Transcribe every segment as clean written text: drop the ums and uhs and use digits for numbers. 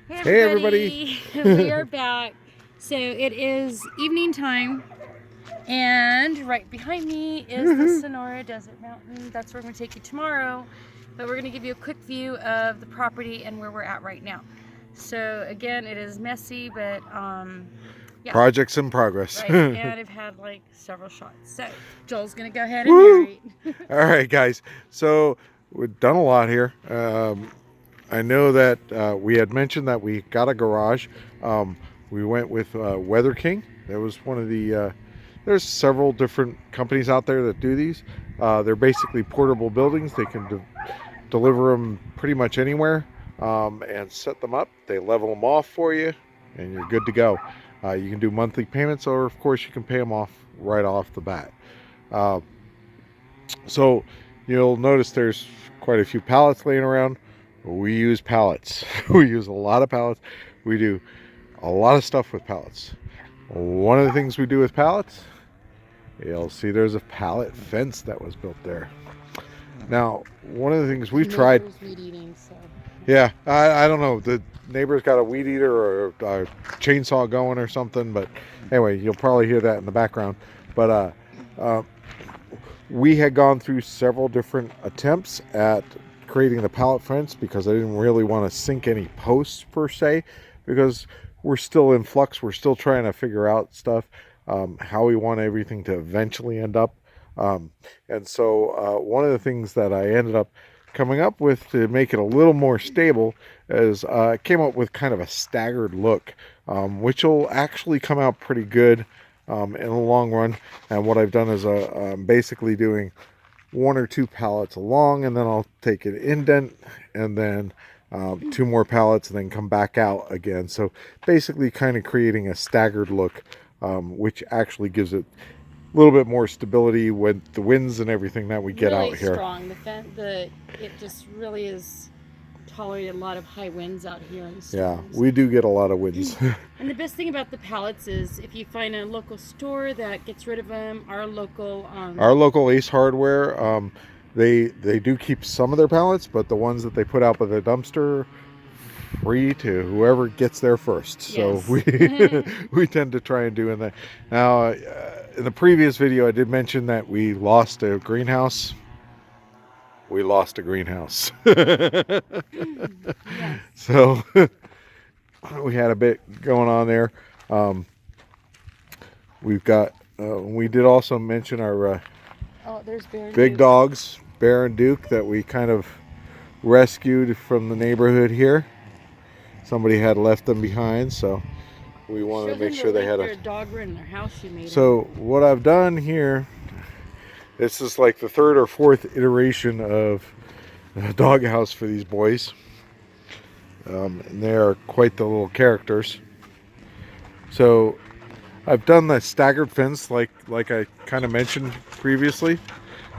Hey everybody! We are back. So it is evening time, and right behind me is the Sonora Desert Mountain. That's where we're going to take you tomorrow. But we're going to give you a quick view of the property and where we're at right now. So again, it is messy, but yeah. Projects in progress. Right, and I've had like several shots. So Joel's going to go ahead and narrate. All right, guys. So we've done a lot here. I know that we had mentioned that we got a garage. We went with Weather King. That was one of the. There's several different companies out there that do these. They're basically portable buildings. They can deliver them pretty much anywhere and set them up. They level them off for you, and you're good to go. You can do monthly payments, or of course you can pay them off right off the bat. So you'll notice there's quite a few pallets laying around. We use pallets. We use a lot of pallets. We do a lot of stuff with pallets. One of the things we do with pallets, you'll see there's a pallet fence that was built there. Now, one of the things we've tried... Weed eating, so. Yeah, I don't know. The neighbor's got a weed eater or a chainsaw going or something. But anyway, you'll probably hear that in the background. But we had gone through several different attempts at creating the pallet fence because I didn't really want to sink any posts per se, because we're still in flux. We're still trying to figure out stuff, how we want everything to eventually end up. And so one of the things that I ended up coming up with to make it a little more stable is I came up with kind of a staggered look, which will actually come out pretty good in the long run. And what I've done is I'm basically doing one or two pallets along, and then I'll take an indent and then two more pallets and then come back out again. So basically kind of creating a staggered look, which actually gives it a little bit more stability with the winds and everything that we get really out here. Strong. It just really is tolerated a lot of high winds out here in the storms. Yeah, we do get a lot of winds. And the best thing about the pallets is if you find a local store that gets rid of them, our local Ace Hardware, they do keep some of their pallets, but the ones that they put out by the dumpster, free to whoever gets there first. Yes. So we tend to try and do in that. Now, in the previous video, I did mention that we lost a greenhouse. We lost a greenhouse. Yes. So we had a bit going on there. We've got. We did also mention our there's Bear and big Duke. dogs, Bear and Duke, that we kind of rescued from the neighborhood here. Somebody had left them behind, so we wanted to make sure they had a dog in their house. You made so what I've done here, this is like the third or fourth iteration of a dog house for these boys, and they are quite the little characters. So I've done the staggered fence like I kind of mentioned previously.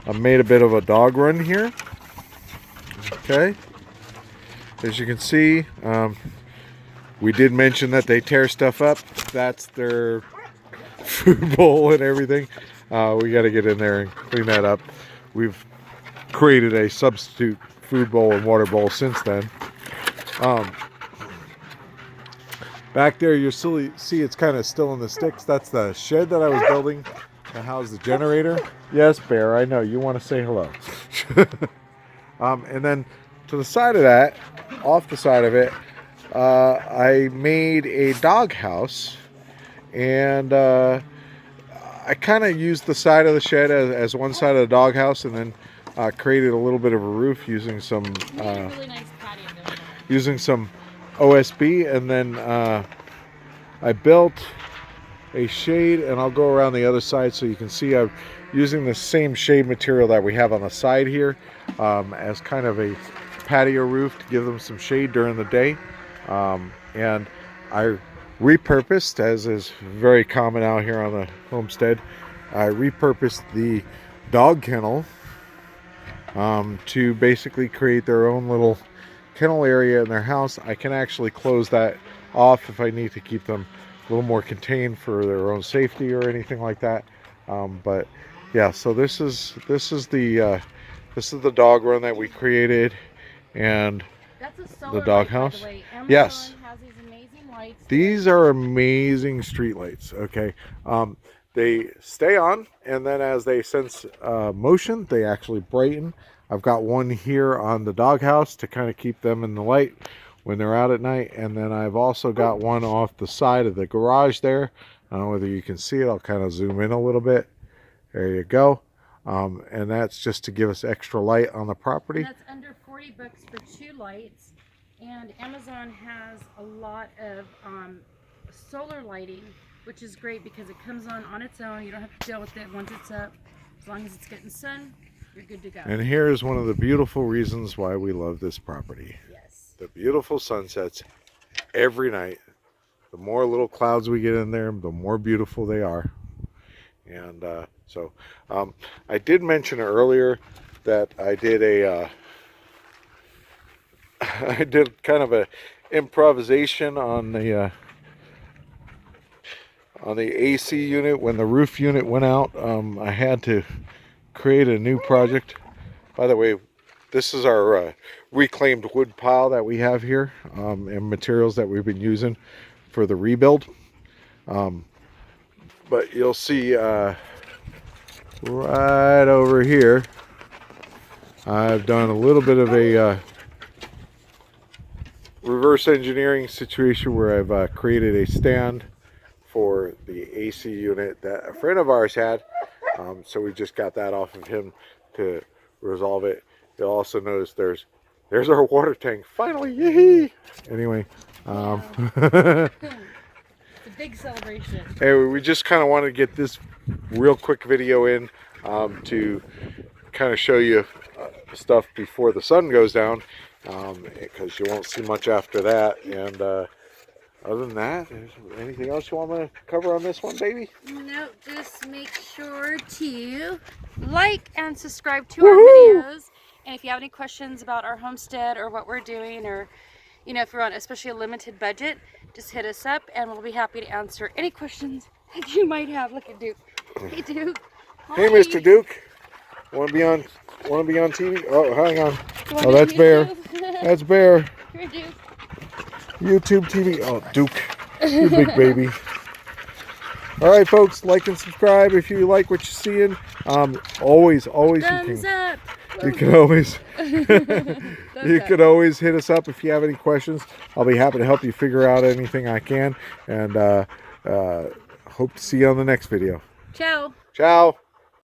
I've made a bit of a dog run here. Okay, as you can see, we did mention that they tear stuff up. That's their food bowl and everything. We got to get in there and clean that up. We've created a substitute food bowl and water bowl since then. Back there, you'll see it's kind of still in the sticks. That's the shed that I was building to house the generator. Yes, Bear, I know. You want to say hello. And then to the side of that, off the side of it, I made a dog house, and I kind of used the side of the shed as one side of the dog house, and then created a little bit of a roof using some really nice patio building. using some OSB, and then I built a shade, and I'll go around the other side so you can see I'm using the same shade material that we have on the side here as kind of a patio roof to give them some shade during the day. And I repurposed, as is very common out here on the homestead, I repurposed the dog kennel to basically create their own little kennel area in their house. I can actually close that off if I need to keep them a little more contained for their own safety or anything like that. But yeah, so this is the dog run that we created, and That's a the doghouse. Amazon Yes. has These are amazing streetlights. Okay, they stay on, and then as they sense motion, they actually brighten. I've got one here on the doghouse to kind of keep them in the light when they're out at night, and then I've also got one off the side of the garage there. I don't know whether you can see it. I'll kind of zoom in a little bit. There you go. And that's just to give us extra light on the property. And that's under $40 for 2 lights. And Amazon has a lot of solar lighting, which is great because it comes on its own. You don't have to deal with it once it's up. As long as it's getting sun, you're good to go. And here's one of the beautiful reasons why we love this property. Yes. The beautiful sunsets every night. The more little clouds we get in there, the more beautiful they are. And so I did mention earlier that I did a I did kind of a improvisation on the AC unit. When the roof unit went out, I had to create a new project. By the way, this is our reclaimed wood pile that we have here, and materials that we've been using for the rebuild. But you'll see right over here, I've done a little bit of a reverse engineering situation where I've created a stand for the AC unit that a friend of ours had. So we just got that off of him to resolve it. You'll also notice there's our water tank. Finally, yee! Anyway, It's a big celebration. Anyway, we just kind of want to get this real quick video in to kind of show you stuff before the sun goes down, because you won't see much after that. And other than that, is there anything else you want me to cover on this one, baby? No, just make sure to like and subscribe to our videos. And if you have any questions about our homestead or what we're doing, or if you're on especially a limited budget, just hit us up and we'll be happy to answer any questions that you might have. Look at Duke. Hey, Duke. Hey, Hi. Mr. Duke. Want to be on TV? Oh, hang on. Oh, that's Bear. That's Bear. Here, Duke. YouTube TV. Oh, Duke. You big baby. All right, folks, like and subscribe if you like what you're seeing. Always Thumbs up. you can always you can always hit us up if you have any questions. I'll be happy to help you figure out anything I can, and hope to see you on the next video. Ciao. Ciao.